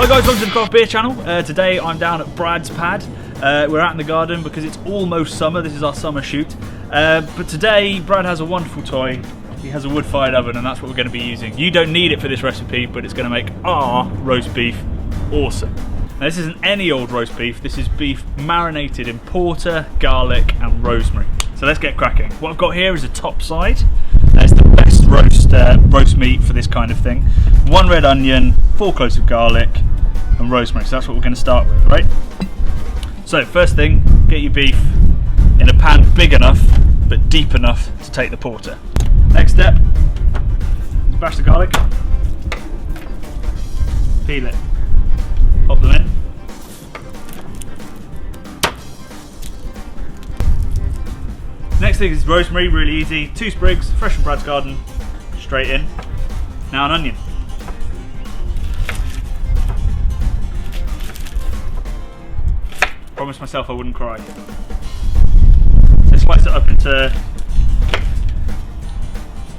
Hi guys, welcome to the Craft Beer channel. Today I'm down at Brad's pad. We're out in the garden because it's almost summer. This is our summer shoot. But today Brad has a wonderful toy. He has a wood-fired oven and that's what we're going to be using. You don't need it for this recipe, but it's going to make our roast beef awesome. Now this isn't any old roast beef. This is beef marinated in porter, garlic and rosemary. So let's get cracking. What I've got here is a top side. It's the best roast meat for this kind of thing. 1 red onion, 4 cloves of garlic and rosemary. So that's what we're going to start with, right? So first thing, get your beef in a pan big enough but deep enough to take the porter. Next step, bash the garlic, peel it, pop them in. Next thing is rosemary, really easy. 2 sprigs, fresh from Brad's garden, straight in. Now an onion. Promised myself I wouldn't cry. So slice it up into,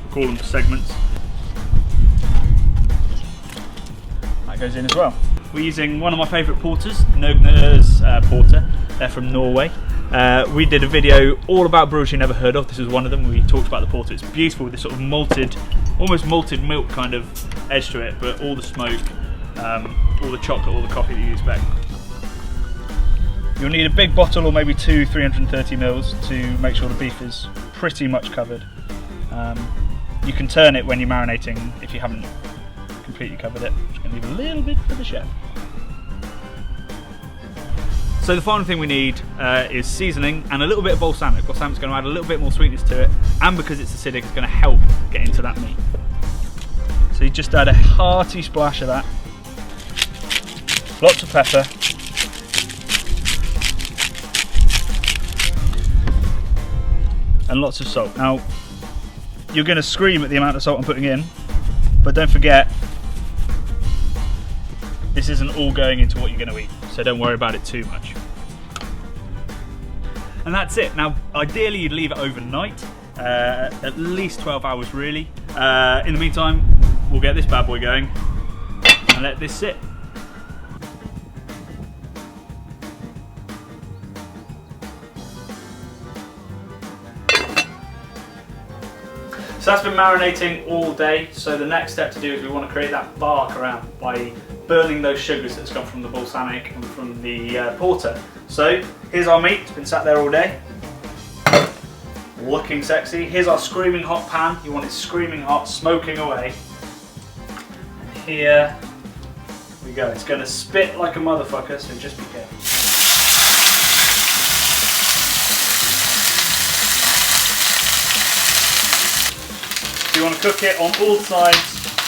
we'll call them segments. That goes in as well. We're using one of my favourite porters, Nogne O's porter. They're from Norway. We did a video all about brews you never heard of. This was one of them. We talked about the porter. It's beautiful with this sort of malted, almost malted milk kind of edge to it, but all the smoke, all the chocolate, all the coffee that you expect. You'll need a big bottle or maybe 2 330 mils to make sure the beef is pretty much covered. You can turn it when you're marinating if you haven't completely covered it. Just going to leave a little bit for the chef. So the final thing we need is seasoning and a little bit of balsamic. Balsamic's going to add a little bit more sweetness to it, and because it's acidic, it's going to help get into that meat. So you just add a hearty splash of that. Lots of pepper. And lots of salt. Now, you're going to scream at the amount of salt I'm putting in, but don't forget, this isn't all going into what you're going to eat, so don't worry about it too much. And that's it. Now, ideally you'd leave it overnight, at least 12 hours really. In the meantime, we'll get this bad boy going and let this sit. So that's been marinating all day, so the next step to do is we want to create that bark around by burning those sugars that's come from the balsamic and from the porter. So here's our meat, it's been sat there all day, looking sexy. Here's our screaming hot pan, you want it screaming hot, smoking away. And here we go, it's going to spit like a motherfucker, so just be careful. You want to cook it on all sides.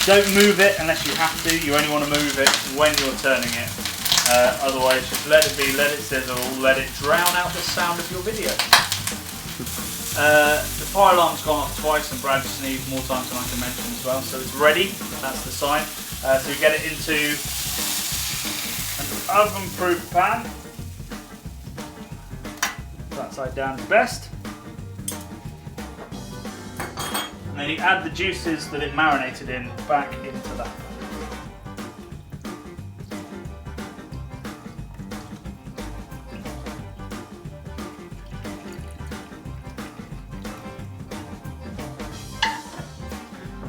Don't move it unless you have to. You only want to move it when you're turning it. Otherwise, just let it be, let it sizzle, let it drown out the sound of your video. The fire alarm's gone off twice and Brad sneezed more times than I can mention as well. So it's ready. That's the sign. So you get it into an oven-proof pan. That side down is best. And then you add the juices that it marinated in back into that.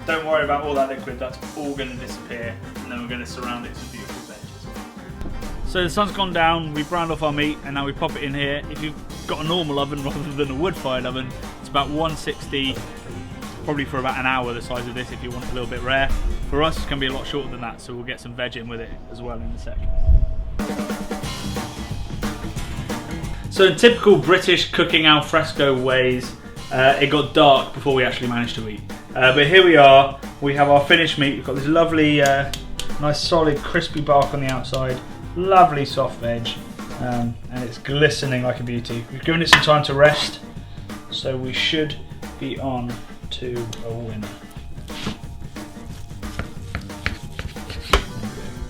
Don't worry about all that liquid, that's all going to disappear, and then we're going to surround it with some beautiful veggies. So the sun's gone down, we've browned off our meat, and now we pop it in here. If you've got a normal oven rather than a wood-fired oven, it's about 160. Probably for about an hour the size of this if you want it a little bit rare. For us it's going to be a lot shorter than that, so we'll get some veg in with it as well in a sec. So in typical British cooking al fresco ways, it got dark before we actually managed to eat. But here we are, we have our finished meat. We've got this lovely, nice solid crispy bark on the outside, lovely soft veg, and it's glistening like a beauty. We've given it some time to rest, so we should be on to a winner.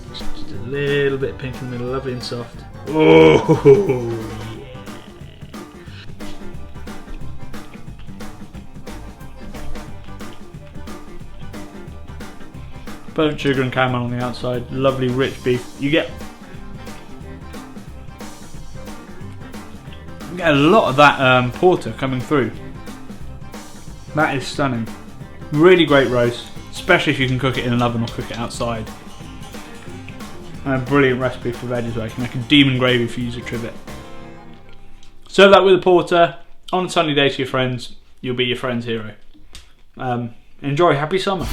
Just a little bit pink in the middle, lovely and soft. Oh yeah! burnt sugar and caramel on the outside, lovely rich beef. You get a lot of that porter coming through. That is stunning. Really great roast, especially if you can cook it in an oven or cook it outside. And a brilliant recipe for veg as well. You can make a demon gravy if you use a trivet. Serve that with a porter on a sunny day to your friends. You'll be your friend's hero. Enjoy. Happy summer.